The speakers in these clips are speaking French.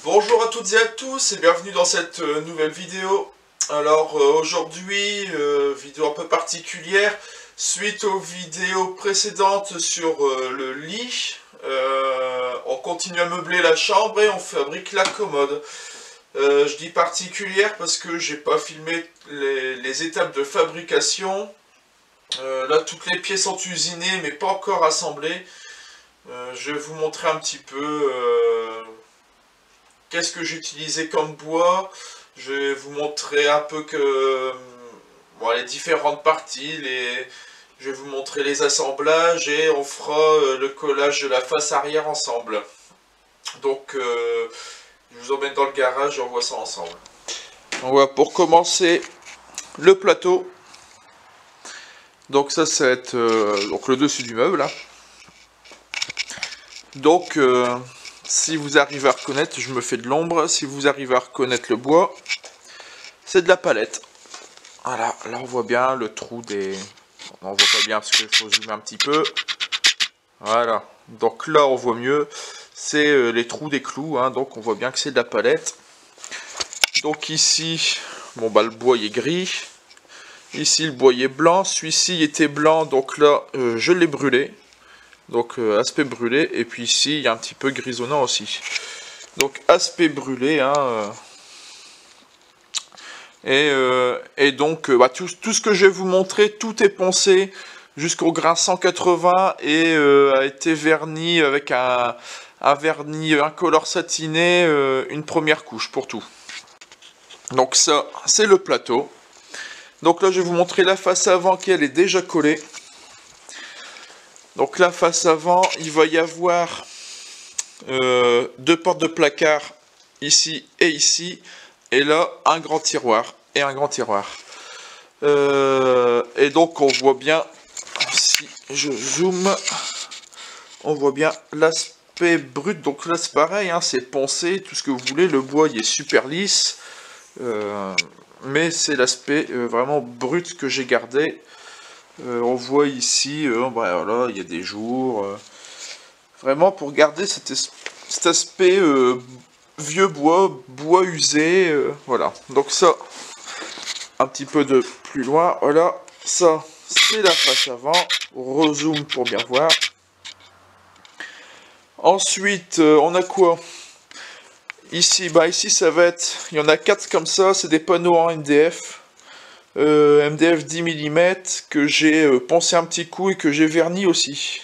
Bonjour à toutes et à tous et bienvenue dans cette nouvelle vidéo. Alors aujourd'hui, vidéo un peu particulière, suite aux vidéos précédentes sur le lit, on continue à meubler la chambre et on fabrique la commode. Je dis particulière parce que j'ai pas filmé les étapes de fabrication. Là toutes les pièces sont usinées mais pas encore assemblées. Je vais vous montrer un petit peu qu'est-ce que j'ai utilisé comme bois. Je vais vous montrer un peu que bon, les différentes parties, je vais vous montrer les assemblages et on fera le collage de la face arrière ensemble. Donc je vous emmène dans le garage et on voit ça ensemble. On va pour commencer le plateau. Donc ça va être donc le dessus du meuble. Hein. Donc si vous arrivez à reconnaître, je me fais de l'ombre, si vous arrivez à reconnaître le bois, c'est de la palette. Voilà, là on voit bien le trou des... On voit pas bien parce qu'il faut zoomer un petit peu. Voilà, donc là on voit mieux, c'est les trous des clous, hein, donc on voit bien que c'est de la palette. Donc ici, bon bah le bois il est gris. Ici le bois il est blanc, celui-ci était blanc, donc là je l'ai brûlé. Donc aspect brûlé, et puis ici il y a un petit peu grisonnant aussi. Donc aspect brûlé, hein, et donc bah, tout ce que je vais vous montrer, tout est poncé jusqu'au grain 180 et a été verni avec un vernis incolore satiné, une première couche pour tout. Donc ça c'est le plateau. Donc là je vais vous montrer la face avant qui elle est déjà collée. Donc la face avant, il va y avoir deux portes de placard ici et ici, et là un grand tiroir et un grand tiroir. Et donc on voit bien, si je zoome, on voit bien l'aspect brut. Donc là c'est pareil, hein, c'est poncé, tout ce que vous voulez, le bois il est super lisse, mais c'est l'aspect vraiment brut que j'ai gardé. On voit ici, bah, voilà, il y a des jours. Vraiment pour garder cet aspect vieux bois usé. Voilà. Donc ça, un petit peu de plus loin. Voilà, ça c'est la face avant. Rezoom pour bien voir. Ensuite, on a quoi? Ici, bah ici ça va être, il y en a 4 comme ça, c'est des panneaux en MDF. MDF 10 mm que j'ai poncé un petit coup et que j'ai verni aussi.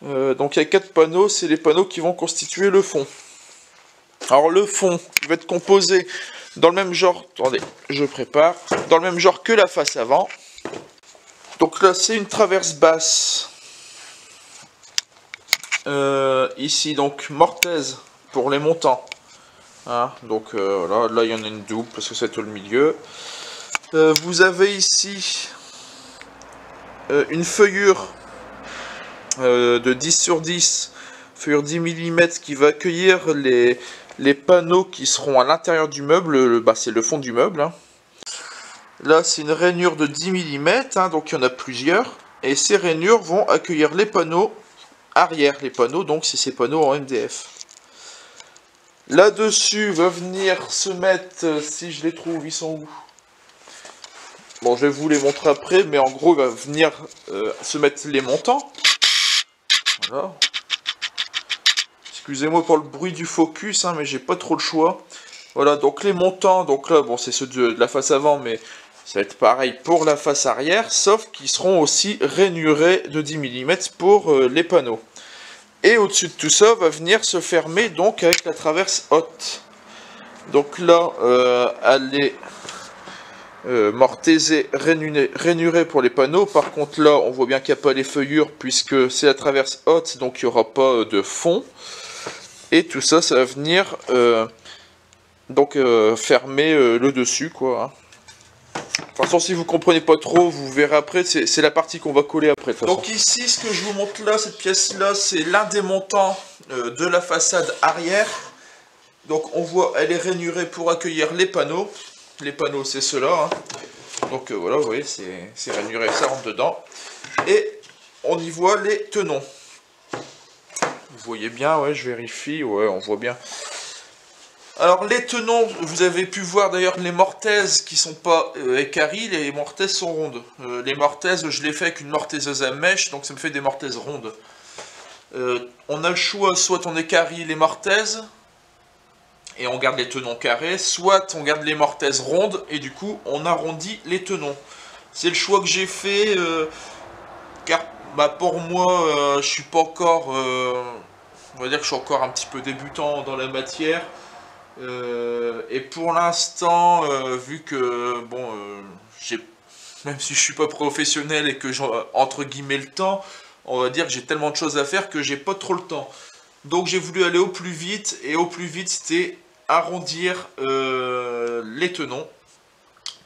Donc il y a 4 panneaux, c'est les panneaux qui vont constituer le fond. Alors le fond va être composé dans le même genre, attendez, je prépare, dans le même genre que la face avant. Donc là c'est une traverse basse. Ici donc mortaise pour les montants. Hein, donc voilà, là il y en a une double parce que c'est au milieu. Vous avez ici une feuillure de 10 sur 10, feuillure 10 mm qui va accueillir les panneaux qui seront à l'intérieur du meuble, bah, c'est le fond du meuble. Hein. Là c'est une rainure de 10 mm, hein, donc il y en a plusieurs, et ces rainures vont accueillir les panneaux arrière, les panneaux, donc c'est ces panneaux en MDF. Là-dessus va venir se mettre, si je les trouve, ils sont où? Bon, je vais vous les montrer après, mais en gros, il va venir se mettre les montants. Voilà. Excusez-moi pour le bruit du focus, hein, mais j'ai pas trop le choix. Voilà, donc les montants, donc là, bon, c'est ceux de la face avant, mais ça va être pareil pour la face arrière, sauf qu'ils seront aussi rainurés de 10 mm pour les panneaux. Et au-dessus de tout ça, va venir se fermer donc avec la traverse haute. Donc là, elle est... mortaisé, rainuré pour les panneaux. Par contre là on voit bien qu'il n'y a pas les feuillures puisque c'est la traverse haute, donc il n'y aura pas de fond, et tout ça ça va venir donc fermer le dessus quoi. Hein. De toute façon si vous comprenez pas trop vous verrez après, c'est la partie qu'on va coller après. Donc ici ce que je vous montre là, cette pièce là, c'est l'un des montants de la façade arrière. Donc on voit elle est rainurée pour accueillir les panneaux. Les panneaux c'est ceux-là, hein. Donc voilà, vous voyez, c'est rainuré, ça rentre dedans. Et on y voit les tenons. Vous voyez bien, ouais, je vérifie, ouais, on voit bien. Alors les tenons, vous avez pu voir d'ailleurs les mortaises qui sont pas équarries, les mortaises sont rondes. Les mortaises, je les fais avec une mortaiseuse à mèche, donc ça me fait des mortaises rondes. On a le choix, soit on équarrit les mortaises, et on garde les tenons carrés, soit on garde les mortaises rondes, et du coup on arrondit les tenons. C'est le choix que j'ai fait, car bah, pour moi, je suis pas encore... on va dire que je suis encore un petit peu débutant dans la matière. Et pour l'instant, vu que, bon, même si je suis pas professionnel et que j'ai entre guillemets le temps, on va dire que j'ai tellement de choses à faire que j'ai pas trop le temps. Donc j'ai voulu aller au plus vite, et au plus vite c'était arrondir les tenons.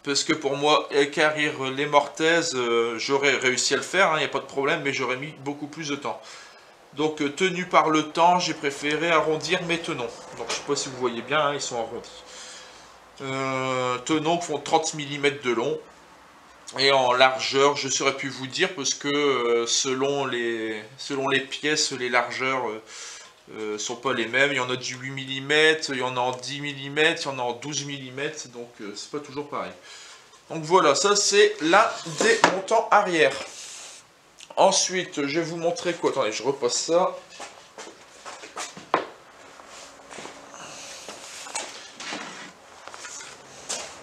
Parce que pour moi, équarrir les mortaises, j'aurais réussi à le faire, il n'y a pas de problème, mais j'aurais mis beaucoup plus de temps. Donc tenu par le temps, j'ai préféré arrondir mes tenons. Donc je sais pas si vous voyez bien, ils sont arrondis. Tenons font 30 mm de long. Et en largeur, je saurais plus vous dire parce que selon les pièces, les largeurs sont pas les mêmes. Il y en a du 8 mm, il y en a en 10 mm, il y en a en 12 mm, donc c'est pas toujours pareil. Donc voilà, ça c'est l'un des montants arrière. Ensuite, je vais vous montrer quoi. Attendez, je repasse ça.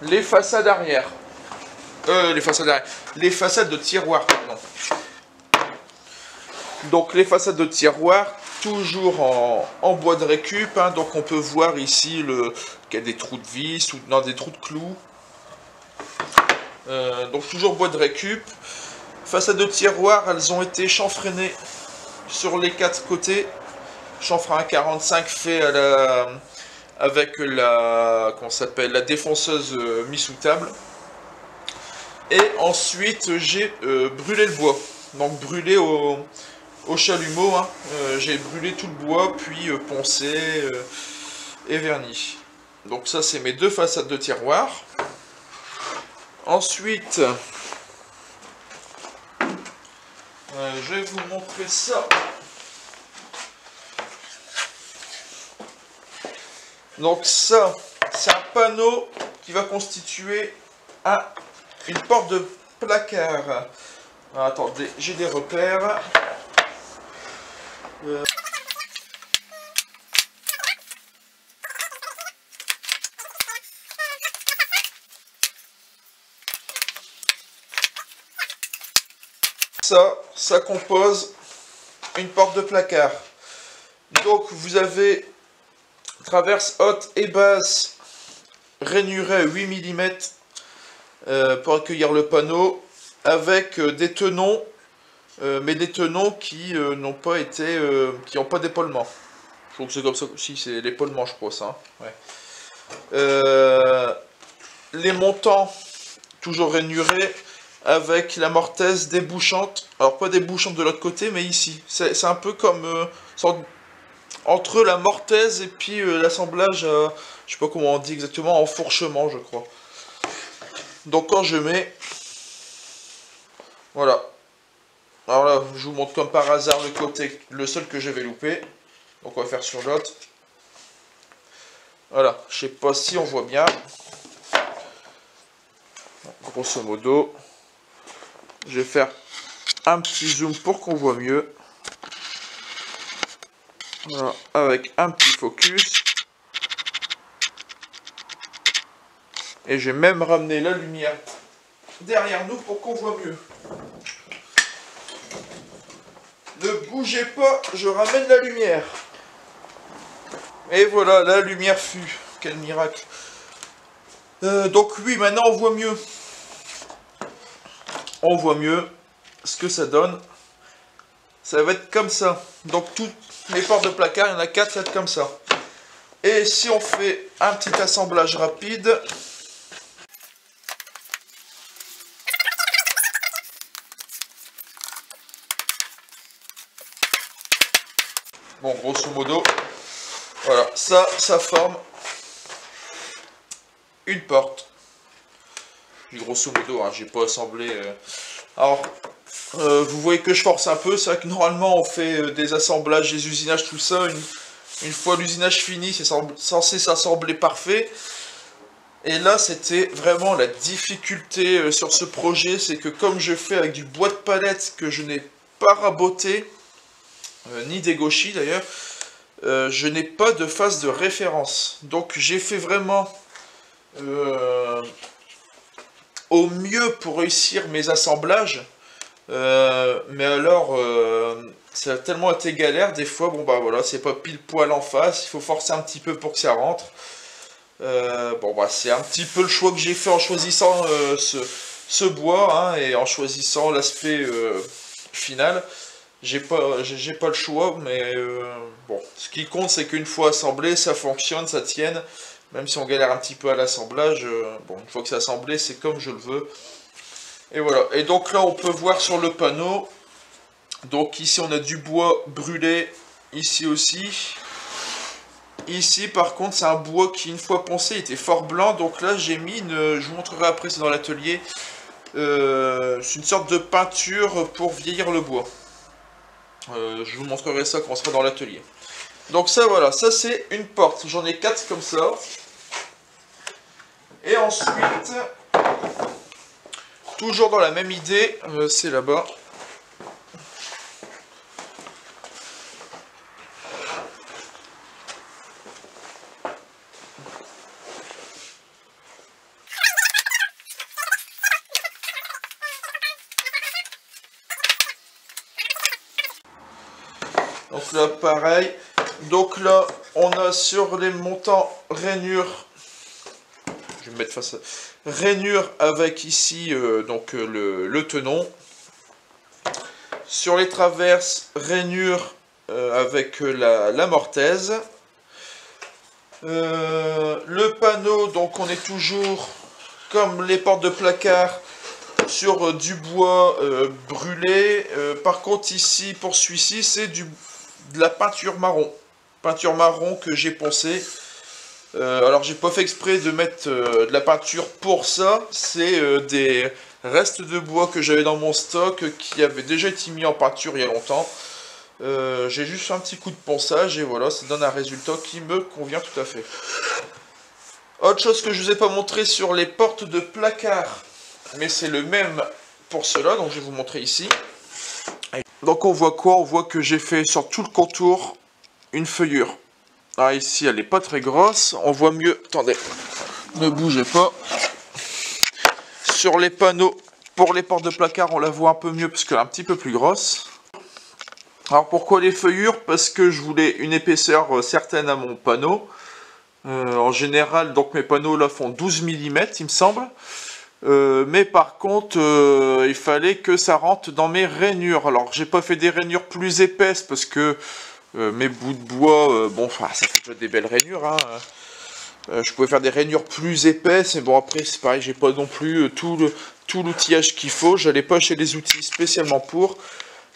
Les façades arrière. Les façades de tiroir, pardon. Donc les façades de tiroir, toujours en bois de récup. Hein, donc on peut voir ici qu'il y a des trous de vis ou non, des trous de clous. Donc toujours bois de récup. Façades de tiroir, elles ont été chanfreinées sur les 4 côtés. Chanfrein 45 fait avec la défonceuse mise sous table. Et ensuite j'ai brûlé le bois. Donc brûlé au chalumeau. Hein. J'ai brûlé tout le bois, puis poncé et verni. Donc ça c'est mes 2 façades de tiroir. Ensuite, je vais vous montrer ça. Donc ça, c'est un panneau qui va constituer une porte de placard. Alors, attendez, j'ai des repères. Ça compose une porte de placard. Donc vous avez traverse haute et basse rainurée à 8 mm pour accueillir le panneau, avec des tenons, mais des tenons qui n'ont pas été, qui n'ont pas d'épaulement. Je trouve que c'est comme ça aussi, c'est l'épaulement je crois ça. Hein. Ouais. Les montants toujours rainurés, avec la mortaise débouchante, alors pas débouchante de l'autre côté, mais ici. C'est un peu comme entre la mortaise et puis l'assemblage, je sais pas comment on dit exactement, enfourchement je crois. Donc quand je mets, voilà. Alors là, je vous montre comme par hasard le côté, le seul que j'avais loupé. Donc on va faire sur l'autre. Voilà, je sais pas si on voit bien. Grosso modo. Je vais faire un petit zoom pour qu'on voit mieux. Voilà, avec un petit focus. Et j'ai même ramené la lumière derrière nous pour qu'on voit mieux. Ne bougez pas, je ramène la lumière. Et voilà, la lumière fut. Quel miracle. Donc oui, maintenant on voit mieux. On voit mieux ce que ça donne. Ça va être comme ça. Donc toutes les portes de placard, il y en a 4, ça va être comme ça. Et si on fait un petit assemblage rapide. Bon, grosso modo, voilà, ça forme une porte. Puis grosso modo, hein, j'ai pas assemblé. Alors, vous voyez que je force un peu. C'est vrai que normalement on fait des assemblages, des usinages, tout ça une fois l'usinage fini, c'est censé s'assembler parfait. Et là, c'était vraiment la difficulté sur ce projet, c'est que comme je fais avec du bois de palette que je n'ai pas raboté, ni dégauchi d'ailleurs, je n'ai pas de phase de référence. Donc j'ai fait vraiment au mieux pour réussir mes assemblages. Mais alors, ça a tellement été galère des fois, bon bah voilà, c'est pas pile poil en face, il faut forcer un petit peu pour que ça rentre. Bon bah c'est un petit peu le choix que j'ai fait en choisissant ce bois, hein, et en choisissant l'aspect final. J'ai pas le choix, mais bon, ce qui compte c'est qu'une fois assemblé, ça fonctionne, ça tienne, même si on galère un petit peu à l'assemblage, bon, une fois que c'est assemblé, c'est comme je le veux. Et voilà, et donc là on peut voir sur le panneau, donc ici on a du bois brûlé, ici aussi. Ici par contre c'est un bois qui une fois poncé était fort blanc, donc là j'ai mis une, je vous montrerai après, c'est dans l'atelier, c'est une sorte de peinture pour vieillir le bois. Je vous montrerai ça quand on sera dans l'atelier. Donc ça voilà, ça c'est une porte, j'en ai 4 comme ça. Et ensuite, toujours dans la même idée, c'est là-bas. Donc là, pareil. Donc là, on a sur les montants rainures. Je vais me mettre face à... Rainure avec ici donc le tenon. Sur les traverses, rainure avec la mortaise. Le panneau, donc on est toujours comme les portes de placard sur du bois brûlé. Par contre ici, pour celui-ci, c'est de la peinture marron. Peinture marron que j'ai poncée. Alors j'ai pas fait exprès de mettre de la peinture pour ça. C'est des restes de bois que j'avais dans mon stock qui avaient déjà été mis en peinture il y a longtemps. J'ai juste fait un petit coup de ponçage et voilà, ça donne un résultat qui me convient tout à fait. Autre chose que je vous ai pas montré sur les portes de placard, mais c'est le même pour cela, donc je vais vous montrer ici. Donc on voit quoi? On voit que j'ai fait sur tout le contour une feuillure. Ah, ici elle n'est pas très grosse, on voit mieux, attendez, ne bougez pas. Sur les panneaux, pour les portes de placard, on la voit un peu mieux parce qu'elle est un petit peu plus grosse. Alors pourquoi les feuillures? Parce que je voulais une épaisseur certaine à mon panneau. En général, donc mes panneaux là font 12 mm il me semble. Mais par contre, il fallait que ça rentre dans mes rainures. Alors j'ai pas fait des rainures plus épaisses parce que mes bouts de bois, bon, ça fait déjà des belles rainures, hein. Je pouvais faire des rainures plus épaisses, mais bon après c'est pareil, j'ai pas non plus tout l'outillage qu'il faut. J'allais pas acheter des outils spécialement pour.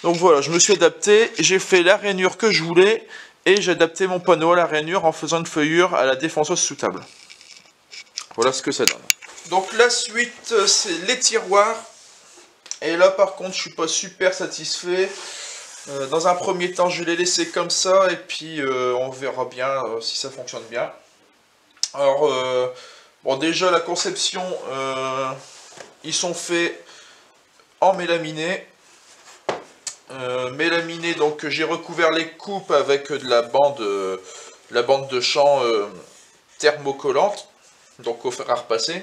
Donc voilà, je me suis adapté, j'ai fait la rainure que je voulais, et j'ai adapté mon panneau à la rainure en faisant une feuillure à la défonceuse sous table. Voilà ce que ça donne. Donc la suite, c'est les tiroirs. Et là par contre, je suis pas super satisfait. Dans un premier temps, je vais les laisser comme ça, et puis on verra bien si ça fonctionne bien. Alors, bon déjà la conception, ils sont faits en mélaminé. Mélaminé, donc j'ai recouvert les coupes avec de la bande de champ thermocollante, donc au fer à repasser.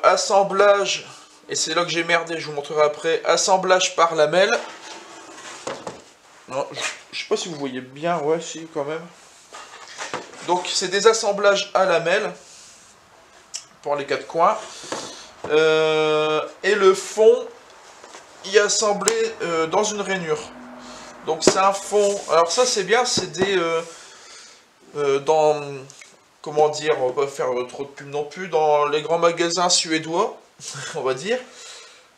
Assemblage, et c'est là que j'ai merdé, je vous montrerai après. Assemblage par lamelle. Non, je sais pas si vous voyez bien, ouais, si quand même. Donc c'est des assemblages à lamelle pour les quatre coins. Et le fond y assemblé dans une rainure. Donc c'est un fond. Alors ça c'est bien, c'est des dans, comment dire, on va pas faire trop de pub non plus, dans les grands magasins suédois, on va dire.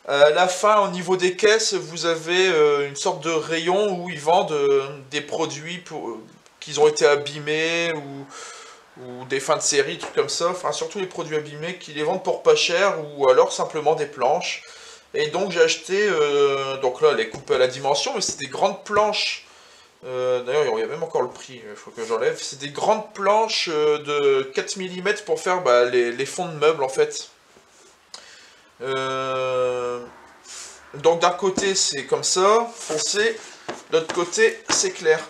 À la fin, au niveau des caisses, vous avez une sorte de rayon où ils vendent des produits qui ont été abîmés ou des fins de série, trucs comme ça. Enfin, surtout les produits abîmés qui les vendent pour pas cher ou alors simplement des planches. Et donc j'ai acheté, donc là, elle est coupée à la dimension, mais c'est des grandes planches D'ailleurs, il y a même encore le prix, il faut que j'enlève. C'est des grandes planches de 4 mm pour faire les fonds de meubles en fait. Donc d'un côté c'est comme ça, foncé, de l'autre côté c'est clair.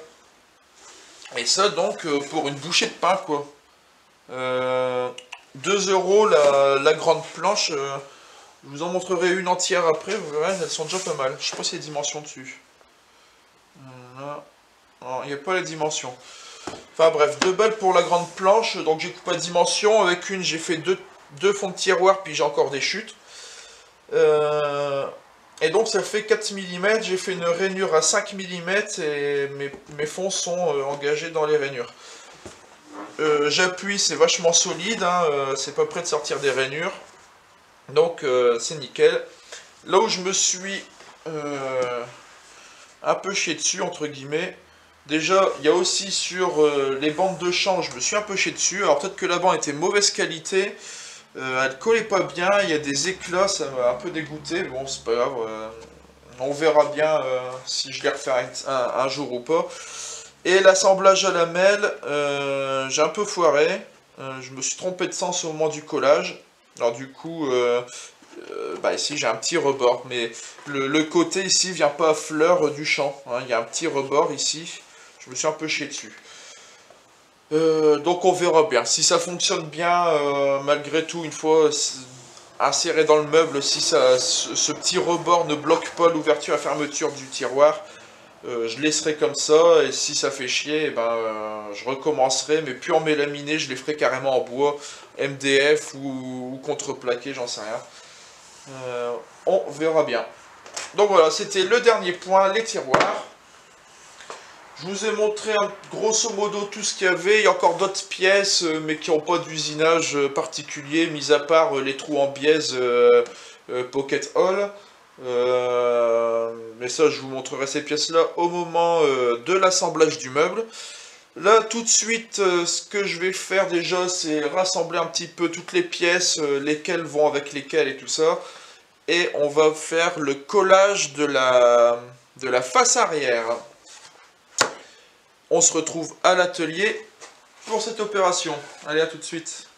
Et ça donc pour une bouchée de pain quoi. 2 € la grande planche. Je vous en montrerai une entière après, vous verrez, elles sont déjà pas mal. Je sais pas s'il y a des dimensions dessus. Voilà. Non, il n'y a pas les dimensions. Enfin bref, 2 balles pour la grande planche, donc j'ai coupé à dimension. Avec une, j'ai fait deux fonds de tiroir, puis j'ai encore des chutes. Et donc ça fait 4 mm, j'ai fait une rainure à 5 mm et mes fonds sont engagés dans les rainures. J'appuie, c'est vachement solide, hein, c'est pas prêt de sortir des rainures. Donc c'est nickel. Là où je me suis un peu chié dessus, entre guillemets, déjà il y a aussi sur les bandes de champ, je me suis un peu chié dessus. Alors peut-être que la bande était mauvaise qualité, elle collait pas bien, il y a des éclats, ça m'a un peu dégoûté. Bon, c'est pas grave, on verra bien si je les refais un jour ou pas. Et l'assemblage à lamelles, j'ai un peu foiré, je me suis trompé de sens au moment du collage. Alors du coup, ici j'ai un petit rebord, mais le côté ici vient pas à fleur du champ, hein, il y a un petit rebord ici, je me suis un peu chié dessus. Donc on verra bien, si ça fonctionne bien, malgré tout, une fois inséré dans le meuble, si ce petit rebord ne bloque pas l'ouverture et fermeture du tiroir, je laisserai comme ça, et si ça fait chier, je recommencerai, mais plus en mélaminé, je les ferai carrément en bois, MDF ou contreplaqué, j'en sais rien. On verra bien. Donc voilà, c'était le dernier point, les tiroirs. Je vous ai montré grosso modo tout ce qu'il y avait. Il y a encore d'autres pièces, mais qui n'ont pas d'usinage particulier, mis à part les trous en biaise Pocket Hole. Mais ça, je vous montrerai ces pièces-là au moment de l'assemblage du meuble. Là, tout de suite, ce que je vais faire déjà, c'est rassembler un petit peu toutes les pièces, lesquelles vont avec lesquelles et tout ça. Et on va faire le collage de la face arrière. On se retrouve à l'atelier pour cette opération. Allez, à tout de suite.